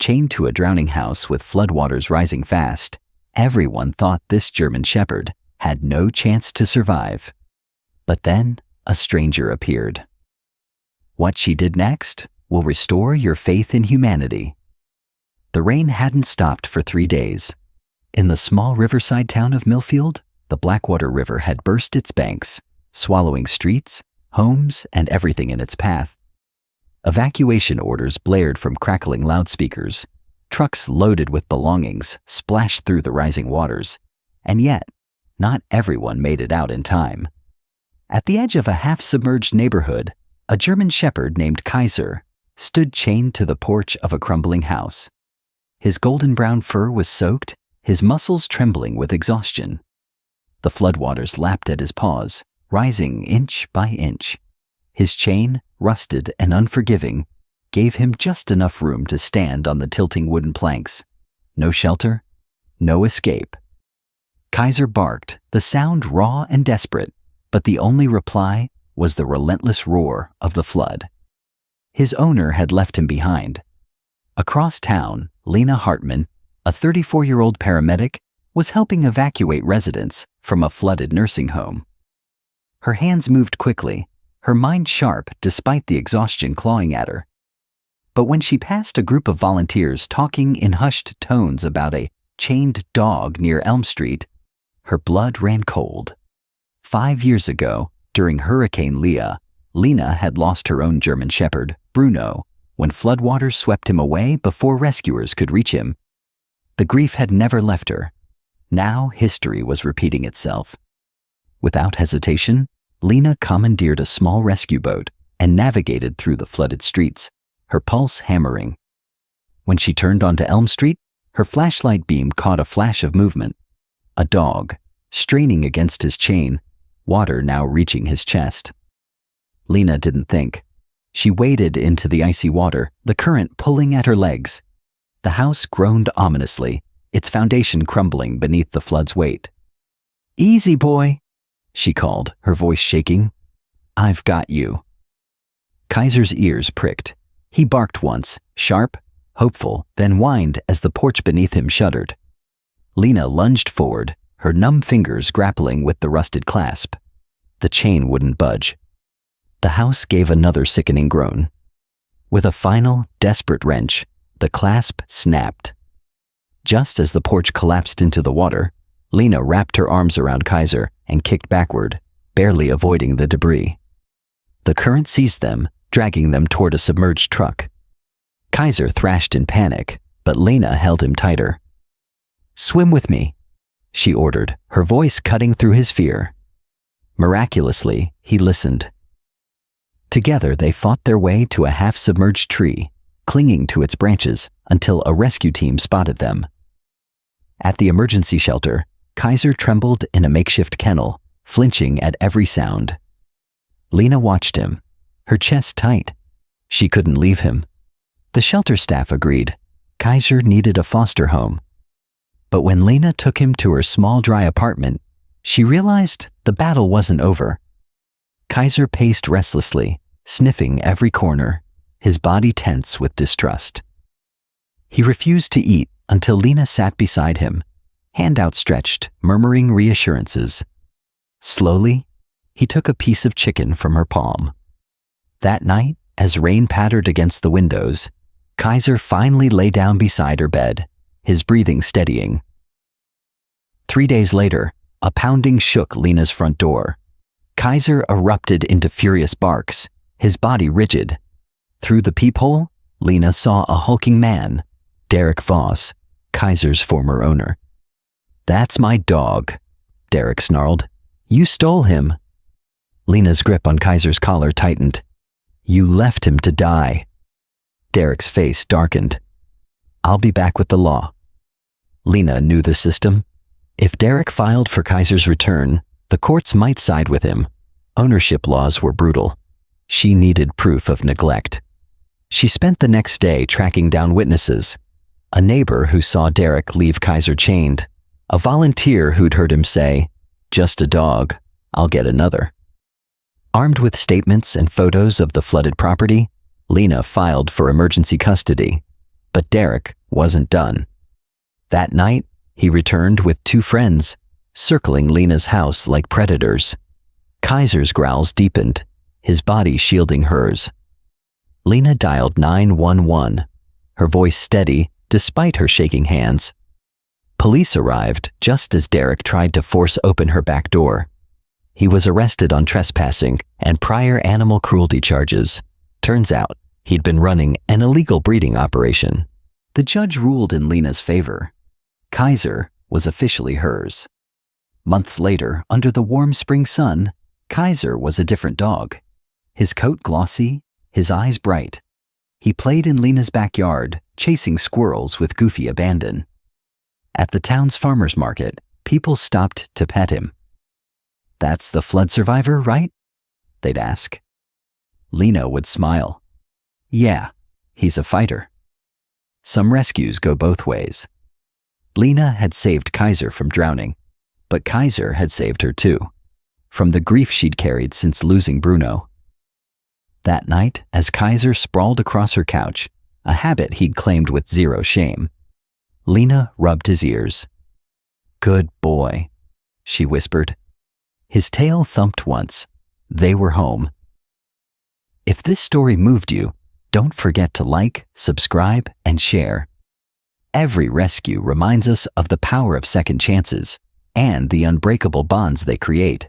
chained to a drowning house with floodwaters rising fast, everyone thought this German Shepherd had no chance to survive. But then a stranger appeared. What she did next will restore your faith in humanity. The rain hadn't stopped for 3 days. In the small riverside town of Millfield, the Blackwater River had burst its banks, swallowing streets, homes, and everything in its path. Evacuation orders blared from crackling loudspeakers. Trucks loaded with belongings splashed through the rising waters. And yet, not everyone made it out in time. At the edge of a half-submerged neighborhood, a German Shepherd named Kaiser stood chained to the porch of a crumbling house. His golden brown fur was soaked, his muscles trembling with exhaustion. The floodwaters lapped at his paws, rising inch by inch. His chain, rusted and unforgiving, gave him just enough room to stand on the tilting wooden planks. No shelter, no escape. Kaiser barked, the sound raw and desperate, but the only reply was the relentless roar of the flood. His owner had left him behind. Across town, Lena Hartman, a 34-year-old paramedic, was helping evacuate residents from a flooded nursing home. Her hands moved quickly, her mind sharp despite the exhaustion clawing at her. But when she passed a group of volunteers talking in hushed tones about a chained dog near Elm Street, her blood ran cold. 5 years ago, during Hurricane Leah, Lena had lost her own German Shepherd, Bruno, when floodwaters swept him away before rescuers could reach him. The grief had never left her. Now history was repeating itself. Without hesitation, Lena commandeered a small rescue boat and navigated through the flooded streets, her pulse hammering. When she turned onto Elm Street, her flashlight beam caught a flash of movement. A dog, straining against his chain, water now reaching his chest. Lena didn't think. She waded into the icy water, the current pulling at her legs. The house groaned ominously, its foundation crumbling beneath the flood's weight. "Easy, boy," she called, her voice shaking. "I've got you." Kaiser's ears pricked. He barked once, sharp, hopeful, then whined as the porch beneath him shuddered. Lena lunged forward, her numb fingers grappling with the rusted clasp. The chain wouldn't budge. The house gave another sickening groan. With a final, desperate wrench, the clasp snapped. Just as the porch collapsed into the water, Lena wrapped her arms around Kaiser and kicked backward, barely avoiding the debris. The current seized them, dragging them toward a submerged truck. Kaiser thrashed in panic, but Lena held him tighter. "Swim with me," she ordered, her voice cutting through his fear. Miraculously, he listened. Together they fought their way to a half-submerged tree, clinging to its branches until a rescue team spotted them. At the emergency shelter, Kaiser trembled in a makeshift kennel, flinching at every sound. Lena watched him, her chest tight. She couldn't leave him. The shelter staff agreed. Kaiser needed a foster home. But when Lena took him to her small, dry apartment, she realized the battle wasn't over. Kaiser paced restlessly, sniffing every corner, his body tense with distrust. He refused to eat until Lena sat beside him, hand outstretched, murmuring reassurances. Slowly, he took a piece of chicken from her palm. That night, as rain pattered against the windows, Kaiser finally lay down beside her bed, his breathing steadying. 3 days later, a pounding shook Lena's front door. Kaiser erupted into furious barks, his body rigid. Through the peephole, Lena saw a hulking man, Derek Voss, Kaiser's former owner. "That's my dog," Derek snarled. "You stole him." Lena's grip on Kaiser's collar tightened. "You left him to die." Derek's face darkened. "I'll be back with the law." Lena knew the system. If Derek filed for Kaiser's return, the courts might side with him. Ownership laws were brutal. She needed proof of neglect. She spent the next day tracking down witnesses. A neighbor who saw Derek leave Kaiser chained. A volunteer who'd heard him say, "Just a dog, I'll get another." Armed with statements and photos of the flooded property, Lena filed for emergency custody. But Derek wasn't done. That night, he returned with 2 friends, circling Lena's house like predators. Kaiser's growls deepened, his body shielding hers. Lena dialed 911, her voice steady despite her shaking hands. Police arrived just as Derek tried to force open her back door. He was arrested on trespassing and prior animal cruelty charges. Turns out, he'd been running an illegal breeding operation. The judge ruled in Lena's favor. Kaiser was officially hers. Months later, under the warm spring sun, Kaiser was a different dog. His coat glossy, his eyes bright. He played in Lena's backyard, chasing squirrels with goofy abandon. At the town's farmer's market, people stopped to pet him. "That's the flood survivor, right?" they'd ask. Lena would smile. "Yeah, he's a fighter." Some rescues go both ways. Lena had saved Kaiser from drowning, but Kaiser had saved her too, from the grief she'd carried since losing Bruno. That night, as Kaiser sprawled across her couch, a habit he'd claimed with zero shame, Lena rubbed his ears. "Good boy," she whispered. His tail thumped once. They were home. If this story moved you, don't forget to like, subscribe, and share. Every rescue reminds us of the power of second chances and the unbreakable bonds they create.